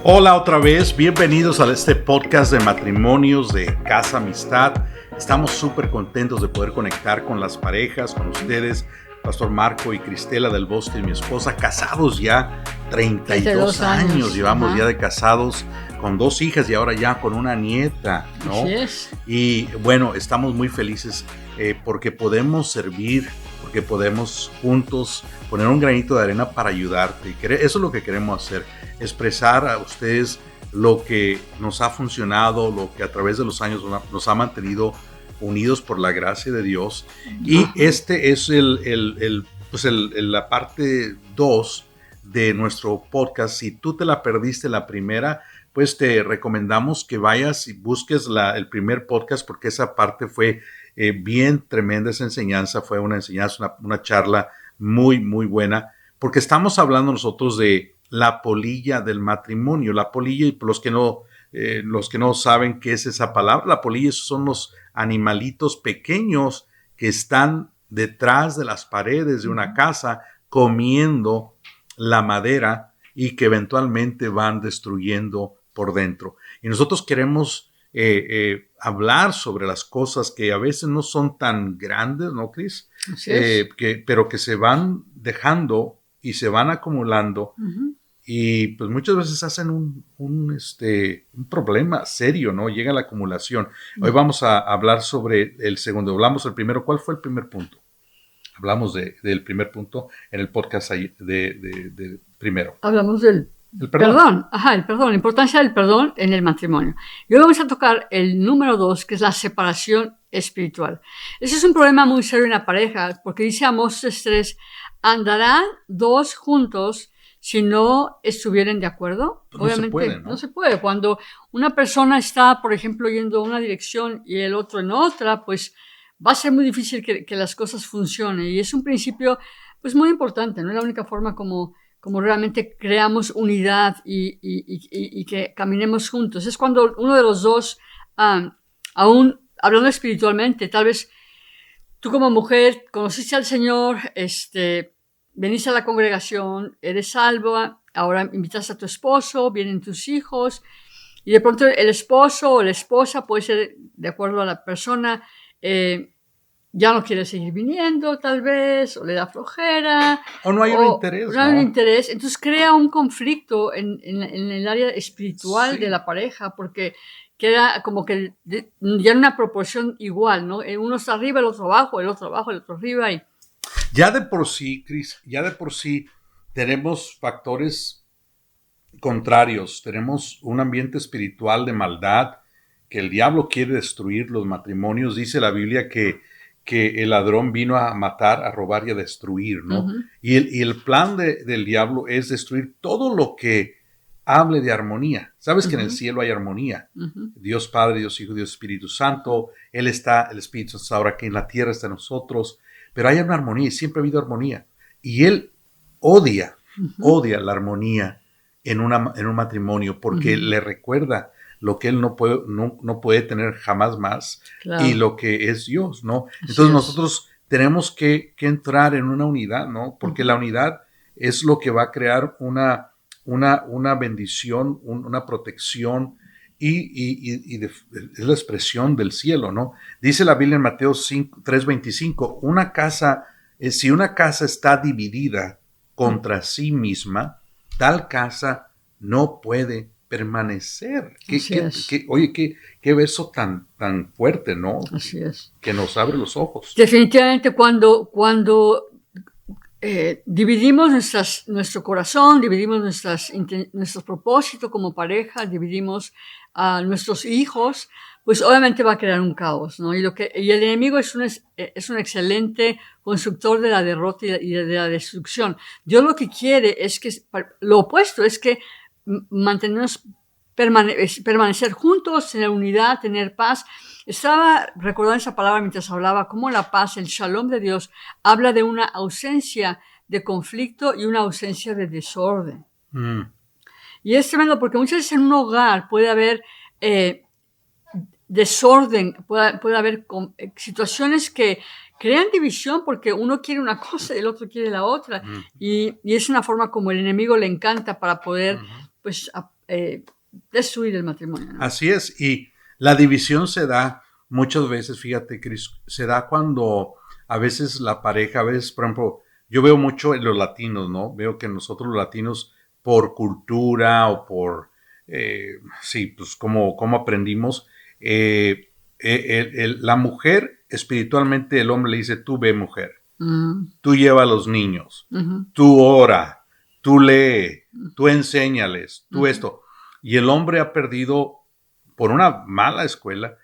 Hola otra vez, bienvenidos a este podcast de matrimonios de Casa Amistad. Estamos súper contentos de poder conectar con las parejas, con ustedes, Pastor Marco y Cristela del Bosque, mi esposa, casados ya 32 años. Llevamos ya de casados con 2 hijas y ahora ya con una nieta, ¿no? Así es. Y bueno, estamos muy felices porque podemos servir, porque podemos juntos poner un granito de arena para ayudarte. Y eso es lo que queremos hacer, expresar a ustedes lo que nos ha funcionado, lo que a través de los años nos ha mantenido unidos por la gracia de Dios. Y este es la parte 2 de nuestro podcast. Si tú te la perdiste la primera, pues te recomendamos que vayas y busques el primer podcast, porque esa parte fue bien tremenda. Esa enseñanza fue una enseñanza, una charla muy, muy buena, porque estamos hablando nosotros de la polilla del matrimonio. La polilla, y por los que no saben qué es esa palabra, la polilla son los animalitos pequeños que están detrás de las paredes de una casa comiendo la madera y que eventualmente van destruyendo por dentro. Y nosotros queremos hablar sobre las cosas que a veces no son tan grandes, ¿no, Cris? Pero que se van dejando y se van acumulando. Y pues muchas veces hacen un problema serio, ¿no? Llega la acumulación. Hoy vamos a hablar sobre el segundo. Hablamos del primero. ¿Cuál fue el primer punto? Hablamos del primer punto en el podcast de primero. Hablamos del perdón. El perdón, la importancia del perdón en el matrimonio. Y hoy vamos a tocar el número 2, que es la separación espiritual. Ese es un problema muy serio en la pareja, porque dice Amós 3:3, ¿andarán 2 juntos si no estuvieran de acuerdo? Pues obviamente no se puede. Cuando una persona está, por ejemplo, yendo a una dirección y el otro en otra, pues va a ser muy difícil que las cosas funcionen. Y es un principio pues muy importante, no es la única forma como realmente creamos unidad y que caminemos juntos. Es cuando uno de los dos, aún hablando espiritualmente, tal vez tú como mujer conociste al Señor, veniste a la congregación, eres salva, ahora invitas a tu esposo, vienen tus hijos, y de pronto el esposo o la esposa, puede ser de acuerdo a la persona, ya no quiere seguir viniendo, tal vez, o le da flojera. O no hay un interés. No hay un interés. Entonces crea un conflicto en el área espiritual de la pareja, porque queda como que ya en una proporción igual, ¿no? Uno está arriba, el otro abajo, el otro abajo, el otro arriba. Ya de por sí, Cris, tenemos factores contrarios. Tenemos un ambiente espiritual de maldad, que el diablo quiere destruir los matrimonios. Dice la Biblia que el ladrón vino a matar, a robar y a destruir, ¿no? Y el plan del diablo es destruir todo lo que hable de armonía. Sabes que en el cielo hay armonía. Dios Padre, Dios Hijo, Dios Espíritu Santo. El Espíritu Santo está ahora aquí en la tierra, está en nosotros. Pero hay una armonía y siempre ha habido armonía. Y él odia la armonía en un matrimonio, porque le recuerda lo que él no puede tener jamás más, claro, y lo que es Dios, ¿no? Entonces nosotros tenemos que entrar en una unidad, ¿no? Porque la unidad es lo que va a crear una bendición, una protección, y es la expresión del cielo, ¿no? Dice la Biblia en Mateo 3:25, si una casa está dividida contra sí misma, tal casa no puede permanecer. Qué verso tan fuerte, ¿no? Así es. Que nos abre los ojos. Definitivamente cuando dividimos nuestro corazón, dividimos nuestros propósitos como pareja, dividimos a nuestros hijos, pues obviamente va a crear un caos, ¿no? Y el enemigo es un excelente constructor de la derrota y de la destrucción. Dios lo que quiere es lo opuesto, es que permanecer juntos, tener unidad, tener paz. Estaba recordando esa palabra mientras hablaba, cómo la paz, el shalom de Dios, habla de una ausencia de conflicto y una ausencia de desorden. Y es tremendo porque muchas veces en un hogar puede haber desorden, puede haber situaciones que crean división porque uno quiere una cosa y el otro quiere la otra. Y es una forma como el enemigo le encanta para poder pues destruir el matrimonio, ¿no? Así es, y la división se da muchas veces, fíjate, Cris, se da cuando a veces la pareja, a veces, por ejemplo, yo veo mucho en los latinos, ¿no? Veo que nosotros los latinos, por cultura o por, sí, pues como aprendimos, la mujer, espiritualmente, el hombre le dice, tú ve, mujer, tú lleva a los niños, tú ora, tú lee, tú enséñales, tú esto. Y el hombre ha perdido, por una mala escuela,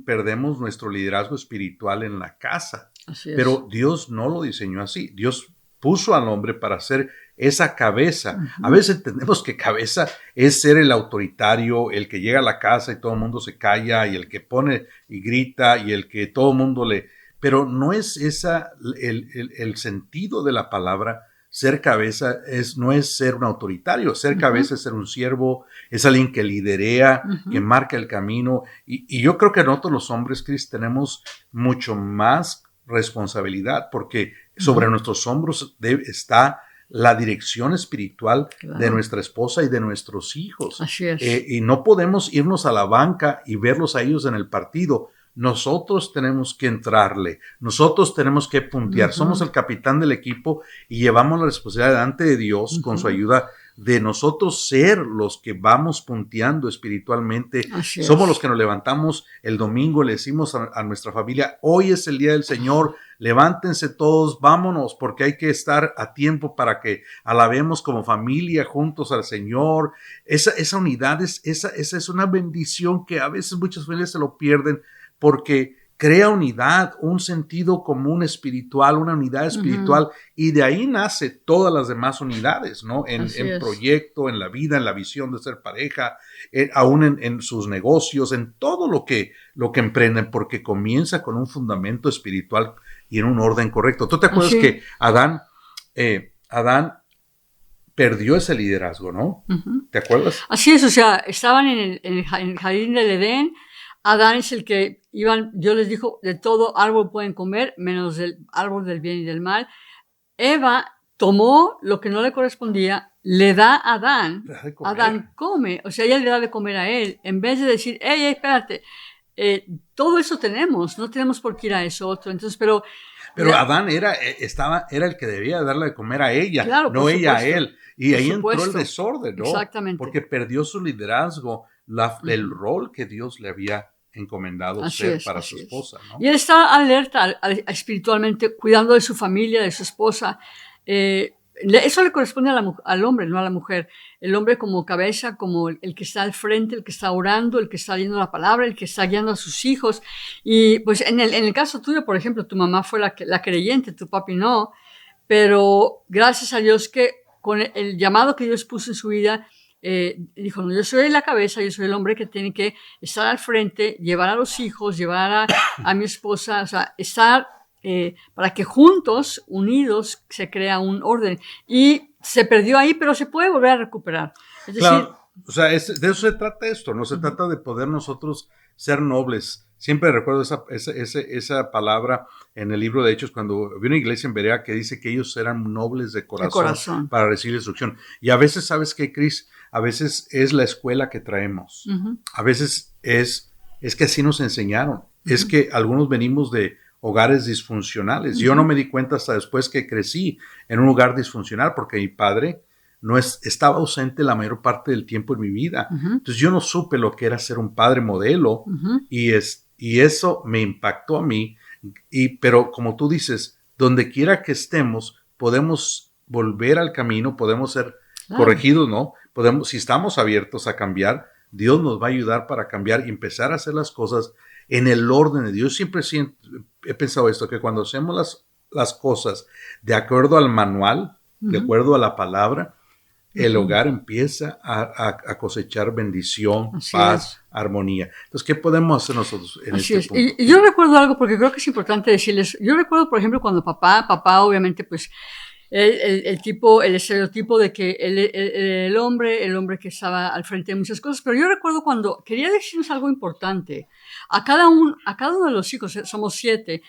perdemos nuestro liderazgo espiritual en la casa. Así es. Pero Dios no lo diseñó así. Dios puso al hombre para ser esa cabeza. A veces entendemos que cabeza es ser el autoritario, el que llega a la casa y todo el mundo se calla, y el que pone y grita, y el que todo el mundo le... Pero no es esa el sentido de la palabra. Ser cabeza no es ser un autoritario. Ser cabeza es ser un siervo, es alguien que liderea, que marca el camino. Y yo creo que nosotros los hombres, Cris, tenemos mucho más responsabilidad, porque sobre nuestros hombros está la dirección espiritual de nuestra esposa y de nuestros hijos. Así es. Y no podemos irnos a la banca y verlos a ellos en el partido. Nosotros tenemos que entrarle, nosotros tenemos que puntear. Somos el capitán del equipo y llevamos la responsabilidad delante de Dios con su ayuda, de nosotros ser los que vamos punteando espiritualmente. Somos los que nos levantamos el domingo, le decimos a nuestra familia, hoy es el día del Señor, levántense todos, vámonos, porque hay que estar a tiempo para que alabemos como familia juntos al Señor. Esa unidad, esa es una bendición que a veces muchas familias se lo pierden, porque crea unidad, un sentido común espiritual, una unidad espiritual, y de ahí nace todas las demás unidades, ¿no? En proyecto, en la vida, en la visión de ser pareja, aún en sus negocios, en todo lo que emprenden, porque comienza con un fundamento espiritual y en un orden correcto. ¿Tú te acuerdas que Adán perdió ese liderazgo, ¿no? ¿Te acuerdas? Así es, o sea, estaban en el jardín del Edén. Adán es el que Dios les dijo, de todo árbol pueden comer, menos del árbol del bien y del mal. Eva tomó lo que no le correspondía, le da a Adán. Adán come, o sea, ella le da de comer a él, en vez de decir, hey, espérate, todo eso tenemos, no tenemos por qué ir a eso otro. Entonces, pero Adán era el que debía darle de comer a ella, claro, no ella a él. Y por ahí supuesto. entró el desorden, ¿no? Exactamente. Porque perdió su liderazgo, el rol que Dios le había encomendado para su esposa, ¿no? Y él estaba alerta espiritualmente, cuidando de su familia, de su esposa. Eso le corresponde al hombre, no a la mujer. El hombre como cabeza, como el que está al frente, el que está orando, el que está leyendo la palabra, el que está guiando a sus hijos. Y pues en el caso tuyo, por ejemplo, tu mamá fue la creyente, tu papi no, pero gracias a Dios que con el llamado que Dios puso en su vida, dijo, no, yo soy la cabeza, yo soy el hombre que tiene que estar al frente, llevar a los hijos, llevar a mi esposa, o sea, estar para que juntos, unidos, se crea un orden. Y se perdió ahí, pero se puede volver a recuperar. Es decir, o sea, de eso se trata esto, no se trata de poder nosotros ser nobles. Siempre recuerdo esa palabra en el libro de Hechos, cuando vi una iglesia en Berea que dice que ellos eran nobles de corazón para recibir instrucción. Y a veces, ¿sabes qué, Cris? A veces es la escuela que traemos. A veces es que así nos enseñaron. Es que algunos venimos de hogares disfuncionales. Yo no me di cuenta hasta después que crecí en un hogar disfuncional, porque mi padre estaba ausente la mayor parte del tiempo en mi vida. Entonces yo no supe lo que era ser un padre modelo, y eso me impactó a mí. Pero como tú dices, donde quiera que estemos, podemos volver al camino, podemos ser corregidos, ¿no? Si estamos abiertos a cambiar, Dios nos va a ayudar para cambiar y empezar a hacer las cosas en el orden de Dios. Siempre he pensado esto, que cuando hacemos las cosas de acuerdo al manual, de acuerdo a la palabra, el hogar empieza a cosechar bendición, paz, armonía. Entonces, ¿qué podemos hacer nosotros en este punto? Y yo recuerdo algo, porque creo que es importante decirles, yo recuerdo, por ejemplo, cuando papá obviamente, pues, el estereotipo de que el hombre que estaba al frente de muchas cosas, pero yo recuerdo cuando quería decirnos algo importante, a cada uno de los hijos, somos 7,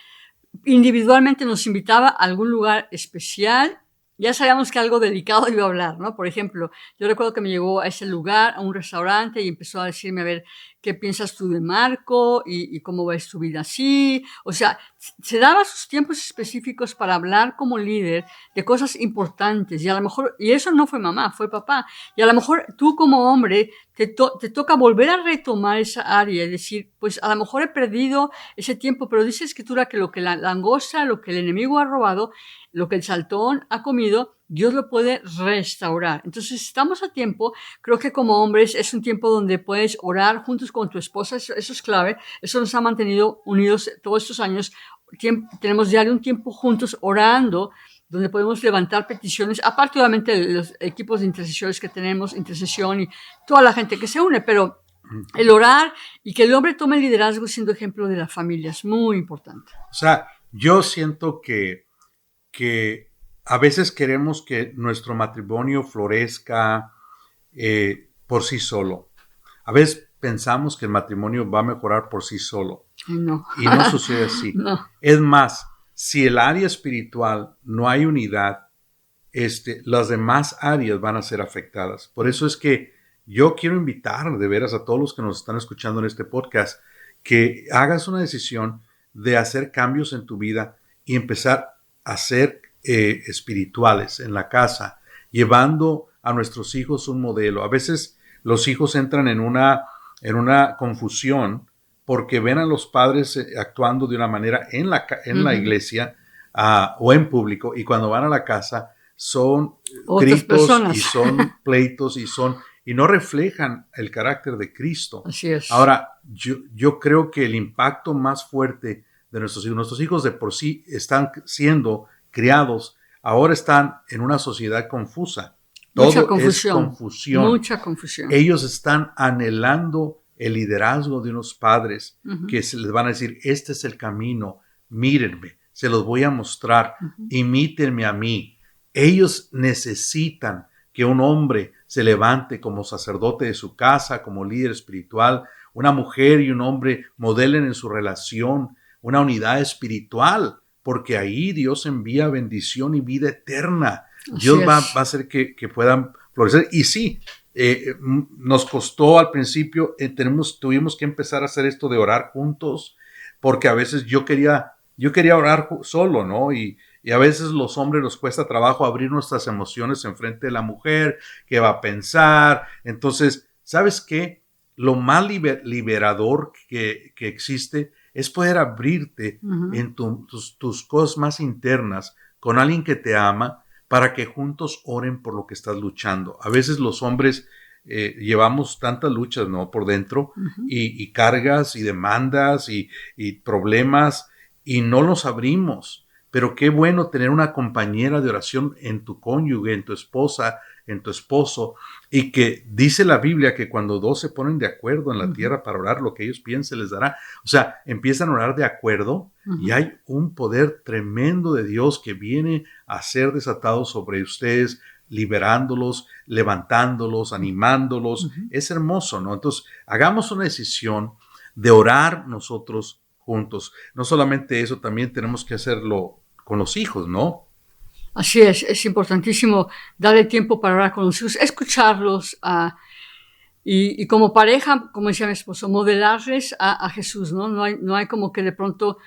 individualmente nos invitaba a algún lugar especial ya sabíamos que algo delicado iba a hablar, ¿no? Por ejemplo, yo recuerdo que me llegó a ese lugar, a un restaurante, y empezó a decirme, a ver, ¿qué piensas tú de Marco? ¿Y cómo ves tu vida así? O sea, se daba sus tiempos específicos para hablar como líder de cosas importantes. Y a lo mejor, y eso no fue mamá, fue papá. Y a lo mejor tú como hombre te toca volver a retomar esa área y decir, pues a lo mejor he perdido ese tiempo, pero dice Escritura que lo que la langosta, lo que el enemigo ha robado, lo que el saltón ha comido, Dios lo puede restaurar. Entonces estamos a tiempo. Creo que como hombres es un tiempo donde puedes orar juntos con tu esposa. Eso es clave. Eso nos ha mantenido unidos todos estos años. Tenemos diario un tiempo juntos orando, donde podemos levantar peticiones, aparte obviamente de los equipos de intercesores que tenemos, intercesión y toda la gente que se une, pero el orar y que el hombre tome el liderazgo siendo ejemplo de la familia es muy importante. O sea, yo siento que a veces queremos que nuestro matrimonio florezca por sí solo. A veces pensamos que el matrimonio va a mejorar por sí solo. No. Y no sucede así. No. Es más, si el área espiritual no hay unidad, las demás áreas van a ser afectadas. Por eso es que yo quiero invitar de veras a todos los que nos están escuchando en este podcast que hagas una decisión de hacer cambios en tu vida y empezar a ser espirituales en la casa, llevando a nuestros hijos un modelo. A veces los hijos entran en una confusión porque ven a los padres actuando de una manera en la iglesia o en público, y cuando van a la casa son otras gritos personas. y son pleitos y no reflejan el carácter de Cristo. Así es. Ahora, yo creo que el impacto más fuerte de nuestros hijos de por sí están siendo criados, ahora están en una sociedad confusa. Mucha Todo confusión. es confusión. Mucha confusión. Ellos están anhelando el liderazgo de unos padres que se les van a decir, este es el camino, mírenme, se los voy a mostrar, imítenme a mí. Ellos necesitan que un hombre se levante como sacerdote de su casa, como líder espiritual, una mujer y un hombre modelen en su relación una unidad espiritual, porque ahí Dios envía bendición y vida eterna. Dios va a hacer que puedan florecer. Y sí, nos costó al principio, tuvimos que empezar a hacer esto de orar juntos, porque a veces yo quería orar solo, ¿no? Y a veces los hombres nos cuesta trabajo abrir nuestras emociones en frente de la mujer, qué va a pensar. Entonces, ¿sabes qué? Lo más liberador que existe es poder abrirte en tus cosas más internas con alguien que te ama, para que juntos oren por lo que estás luchando. A veces los hombres llevamos tantas luchas, ¿no?, por dentro, y cargas y demandas y problemas, y no los abrimos. Pero qué bueno tener una compañera de oración en tu cónyuge, en tu esposa, en tu esposo, y que dice la Biblia que cuando dos se ponen de acuerdo en la tierra para orar, lo que ellos piensen les dará. O sea, empiezan a orar de acuerdo y hay un poder tremendo de Dios que viene a ser desatado sobre ustedes, liberándolos, levantándolos, animándolos. Es hermoso, ¿no? Entonces, hagamos una decisión de orar nosotros juntos. No solamente eso, también tenemos que hacerlo con los hijos, ¿no? Así es importantísimo darle tiempo para hablar con los hijos, escucharlos y como pareja, como decía mi esposo, modelarles a Jesús, ¿no? No hay como que de pronto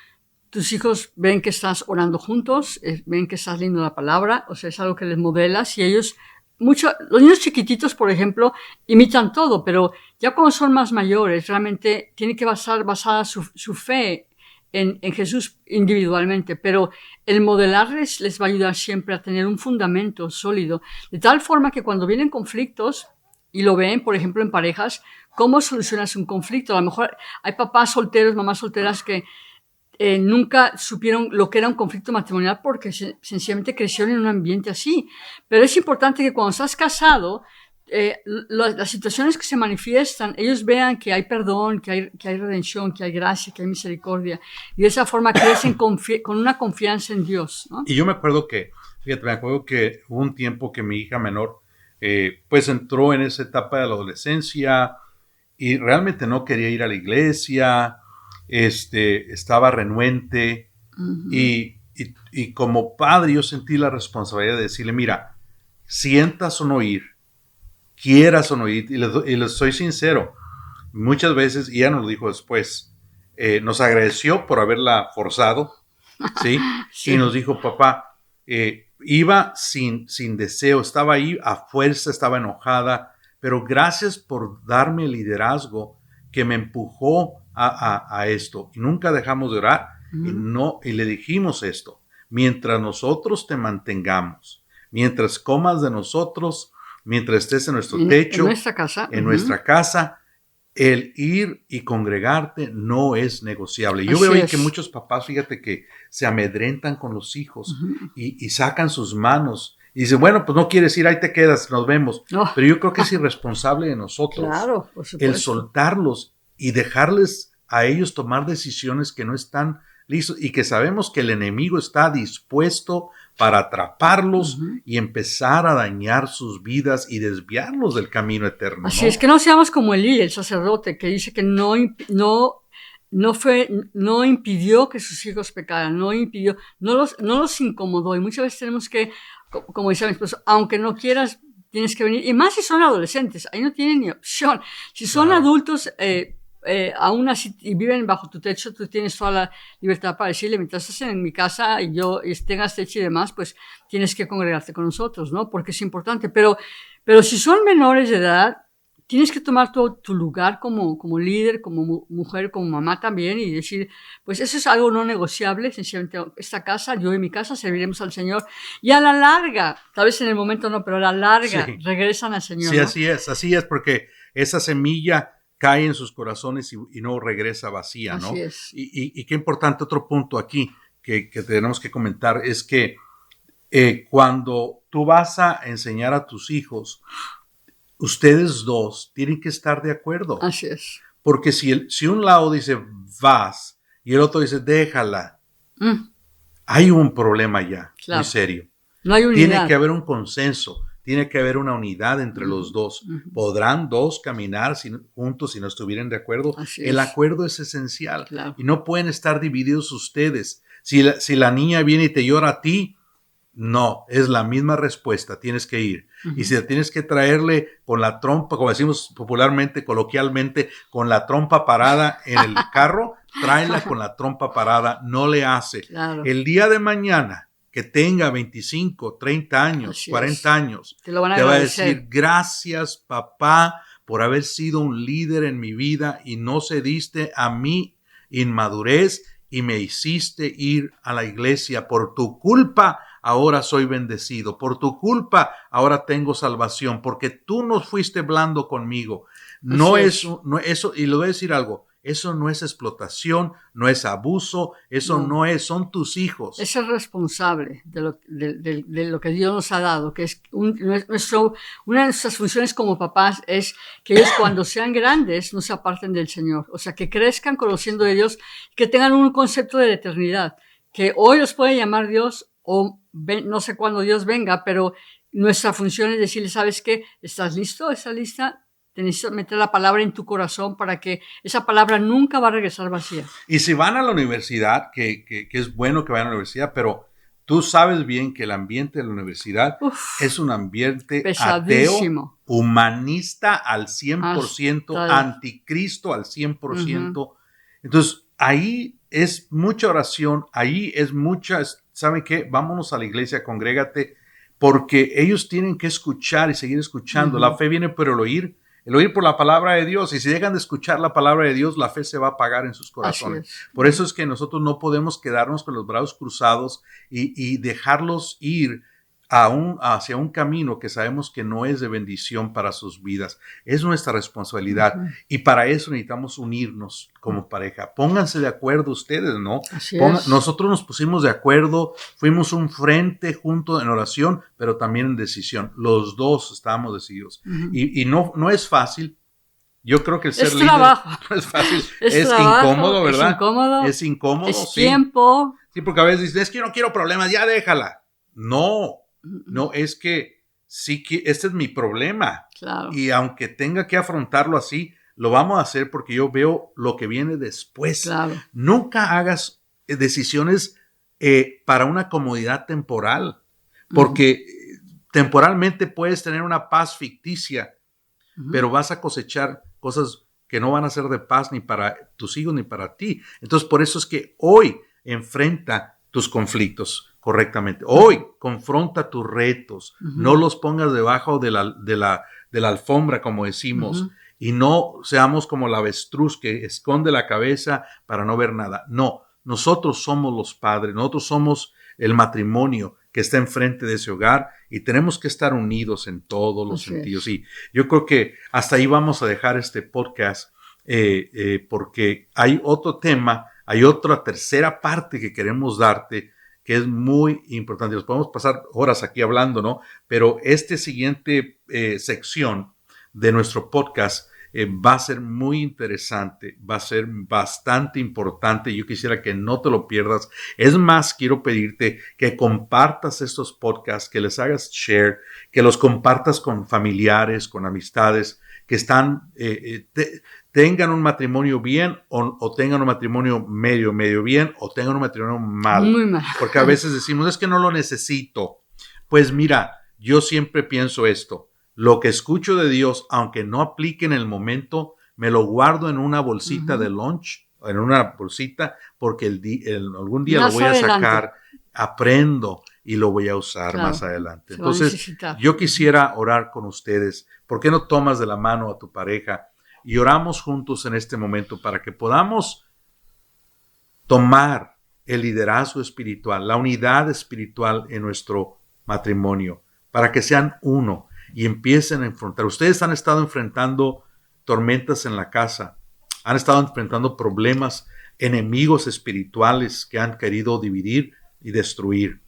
tus hijos ven que estás orando juntos, ven que estás leyendo la palabra, o sea, es algo que les modelas y ellos, los niños chiquititos, por ejemplo, imitan todo, pero ya cuando son más mayores, realmente tiene que basada su fe en Jesús individualmente, pero el modelarles les va a ayudar siempre a tener un fundamento sólido, de tal forma que cuando vienen conflictos, y lo ven, por ejemplo, en parejas, ¿cómo solucionas un conflicto? A lo mejor hay papás solteros, mamás solteras que nunca supieron lo que era un conflicto matrimonial porque sencillamente crecieron en un ambiente así. Pero es importante que cuando estás casado, las situaciones que se manifiestan, ellos vean que hay perdón, que hay redención, que hay gracia, que hay misericordia. Y de esa forma crecen con una confianza en Dios, ¿no? Y yo me acuerdo que hubo un tiempo que mi hija menor pues entró en esa etapa de la adolescencia y realmente no quería ir a la iglesia, estaba renuente y y como padre yo sentí la responsabilidad de decirle, mira, sientas o no ir, quieras o no ir, y les soy sincero, muchas veces, y ella nos lo dijo después, nos agradeció por haberla forzado, ¿sí? Sí. Y nos dijo, papá, iba sin deseo, estaba ahí a fuerza, estaba enojada, pero gracias por darme el liderazgo que me empujó a esto. Y nunca dejamos de orar. Y le dijimos esto, mientras nosotros te mantengamos, mientras comas de nosotros, mientras estés en nuestro techo, en nuestra casa, el ir y congregarte no es negociable. Yo veo ahí que muchos papás, fíjate que se amedrentan con los hijos y sacan sus manos y dicen, bueno, pues no quieres ir, ahí te quedas, nos vemos. No. Pero yo creo que es irresponsable de nosotros el soltarlos y dejarles a ellos tomar decisiones que no están listos y que sabemos que el enemigo está dispuesto para atraparlos y empezar a dañar sus vidas y desviarlos del camino eterno. Así es, que no seamos como Elí, el sacerdote, que dice que no impidió que sus hijos pecaran, no los incomodó. Y muchas veces tenemos que, como dice mi esposo, aunque no quieras, tienes que venir. Y más si son adolescentes, ahí no tienen ni opción. Si son adultos, aún así, y viven bajo tu techo, tú tienes toda la libertad para decirle, mientras estás en mi casa y yo tengas techo y demás, pues tienes que congregarte con nosotros, ¿no? Porque es importante. Pero si son menores de edad, tienes que tomar tu lugar como líder, como mujer, como mamá también, y decir, pues eso es algo no negociable. Sencillamente, esta casa, yo y mi casa serviremos al Señor. Y a la larga, tal vez en el momento no, pero a la larga regresan al Señor. Sí, ¿no? así es, porque esa semilla cae en sus corazones y no regresa vacía, ¿no? Así es. Y qué importante otro punto aquí que tenemos que comentar es que cuando tú vas a enseñar a tus hijos, ustedes dos tienen que estar de acuerdo. Así es. Porque si un lado dice vas y el otro dice déjala, hay un problema ya, muy serio. No hay unidad. Tiene que haber un consenso. Tiene que haber una unidad entre los dos. ¿Podrán dos caminar juntos si no estuvieran de acuerdo? El acuerdo es esencial. Claro. Y no pueden estar divididos ustedes. Si la niña viene y te llora a ti, no, es la misma respuesta, tienes que ir. Y si tienes que traerle con la trompa, como decimos popularmente, coloquialmente, con la trompa parada en el carro, tráela con la trompa parada, no le hace. Claro. El día de mañana, que tenga 25, 30 años, Así 40 años, te va a decir, gracias papá por haber sido un líder en mi vida y no cediste a mi inmadurez y me hiciste ir a la iglesia. Por tu culpa ahora soy bendecido, por tu culpa ahora tengo salvación, porque tú no fuiste blando conmigo. No es eso, y le voy a decir algo, eso no es explotación, no es abuso, eso no es, son tus hijos. Es el responsable de lo que Dios nos ha dado, que es una de nuestras funciones como papás es que ellos cuando sean grandes no se aparten del Señor, o sea, que crezcan conociendo de Dios, que tengan un concepto de la eternidad, que hoy los puede llamar Dios o no sé cuándo Dios venga, pero nuestra función es decirle, ¿sabes qué? ¿Estás listo? ¿Estás lista? Tienes que meter la palabra en tu corazón para que esa palabra nunca va a regresar vacía. Y si van a la universidad, que es bueno que vayan a la universidad, pero tú sabes bien que el ambiente de la universidad es un ambiente ateo, humanista al 100%, anticristo al 100%. Entonces, ahí es mucha oración, ahí es mucha, ¿saben qué? Vámonos a la iglesia, congrégate, porque ellos tienen que escuchar y seguir escuchando. La fe viene por el oír por la palabra de Dios, y si dejan de escuchar la palabra de Dios, la fe se va a apagar en sus corazones. Por eso es que nosotros no podemos quedarnos con los brazos cruzados y dejarlos ir hacia un camino que sabemos que no es de bendición para sus vidas. Es nuestra responsabilidad y para eso necesitamos unirnos como pareja. Pónganse de acuerdo ustedes, ¿no? Nosotros nos pusimos de acuerdo, fuimos un frente junto en oración, pero también en decisión. Los dos estábamos decididos. Y no es fácil. Yo creo que el ser líder no es fácil. Es incómodo, ¿verdad? Es incómodo. Es tiempo. Sí, porque a veces dicen, es que yo no quiero problemas, ya déjala. No, es que sí, este es mi problema. Claro. Y aunque tenga que afrontarlo así, lo vamos a hacer porque yo veo lo que viene después. Claro. Nunca hagas decisiones para una comodidad temporal, porque temporalmente puedes tener una paz ficticia, pero vas a cosechar cosas que no van a ser de paz ni para tus hijos ni para ti. Entonces, por eso es que hoy enfrenta tus conflictos correctamente. Hoy confronta tus retos. No los pongas debajo de la alfombra, como decimos, y no seamos como la avestruz que esconde la cabeza para no ver nada. No, nosotros somos los padres, nosotros somos el matrimonio que está enfrente de ese hogar y tenemos que estar unidos en todos los sentidos. Y yo creo que hasta ahí vamos a dejar este podcast porque hay otro tema, hay otra tercera parte que queremos darte que es muy importante. Nos podemos pasar horas aquí hablando, ¿no? Pero esta siguiente sección de nuestro podcast va a ser muy interesante, va a ser bastante importante. Yo quisiera que no te lo pierdas. Es más, quiero pedirte que compartas estos podcasts, que les hagas share, que los compartas con familiares, con amistades que están, tengan un matrimonio bien o tengan un matrimonio medio bien o tengan un matrimonio mal. Muy mal. Porque a veces decimos, es que no lo necesito. Pues mira, yo siempre pienso esto. Lo que escucho de Dios, aunque no aplique en el momento, me lo guardo en una bolsita de lunch, en una bolsita, porque algún día lo voy a sacar, aprendo y lo voy a usar más adelante. Entonces, yo quisiera orar con ustedes. ¿Por qué no tomas de la mano a tu pareja y oramos juntos en este momento para que podamos tomar el liderazgo espiritual, la unidad espiritual en nuestro matrimonio, para que sean uno y empiecen a enfrentar? Ustedes han estado enfrentando tormentas en la casa, han estado enfrentando problemas, enemigos espirituales que han querido dividir y destruir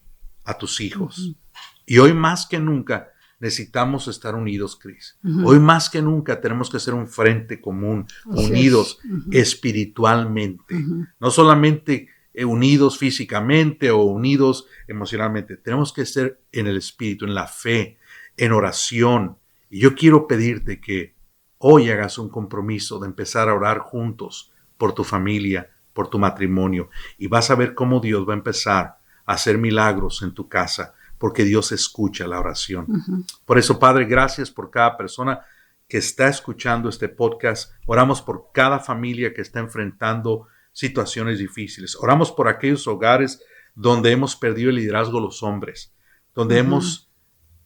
a tus hijos. Y hoy más que nunca necesitamos estar unidos, Cris. Hoy más que nunca tenemos que ser un frente común, unidos espiritualmente. No solamente unidos físicamente o unidos emocionalmente. Tenemos que ser en el espíritu, en la fe, en oración. Y yo quiero pedirte que hoy hagas un compromiso de empezar a orar juntos por tu familia, por tu matrimonio. Y vas a ver cómo Dios va a empezar a hacer milagros en tu casa, porque Dios escucha la oración. Por eso, Padre, gracias por cada persona que está escuchando este podcast. Oramos por cada familia que está enfrentando situaciones difíciles. Oramos por aquellos hogares donde hemos perdido el liderazgo los hombres, donde hemos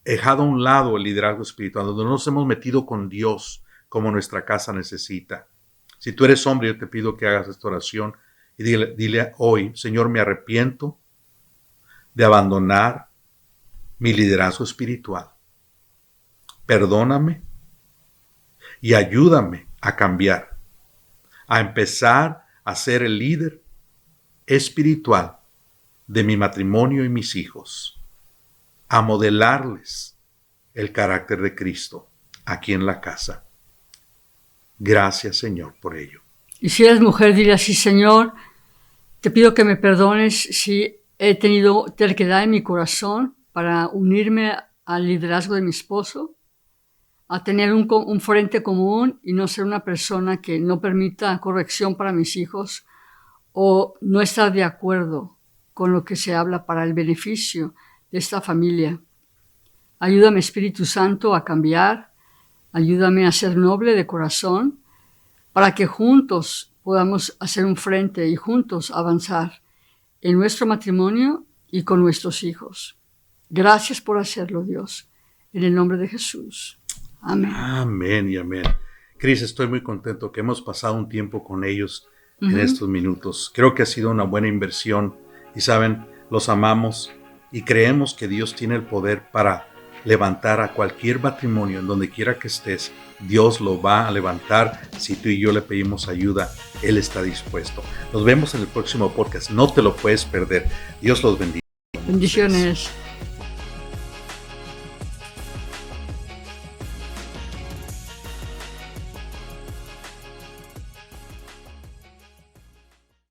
dejado a un lado el liderazgo espiritual, donde no nos hemos metido con Dios como nuestra casa necesita. Si tú eres hombre, yo te pido que hagas esta oración y dile hoy: Señor, me arrepiento de abandonar mi liderazgo espiritual. Perdóname y ayúdame a cambiar, a empezar a ser el líder espiritual de mi matrimonio y mis hijos, a modelarles el carácter de Cristo aquí en la casa. Gracias, Señor, por ello. Y si eres mujer, dile así: Señor, te pido que me perdones si he tenido terquedad en mi corazón para unirme al liderazgo de mi esposo, a tener un frente común y no ser una persona que no permita corrección para mis hijos o no estar de acuerdo con lo que se habla para el beneficio de esta familia. Ayúdame, Espíritu Santo, a cambiar. Ayúdame a ser noble de corazón para que juntos podamos hacer un frente y juntos avanzar en nuestro matrimonio y con nuestros hijos. Gracias por hacerlo, Dios. En el nombre de Jesús. Amén. Amén y amén. Cris, estoy muy contento que hemos pasado un tiempo con ellos en estos minutos. Creo que ha sido una buena inversión y saben, los amamos y creemos que Dios tiene el poder para levantar a cualquier matrimonio en donde quiera que estés. Dios lo va a levantar. Si tú y yo le pedimos ayuda, Él está dispuesto. Nos vemos en el próximo podcast. No te lo puedes perder. Dios los bendiga. Bendiciones.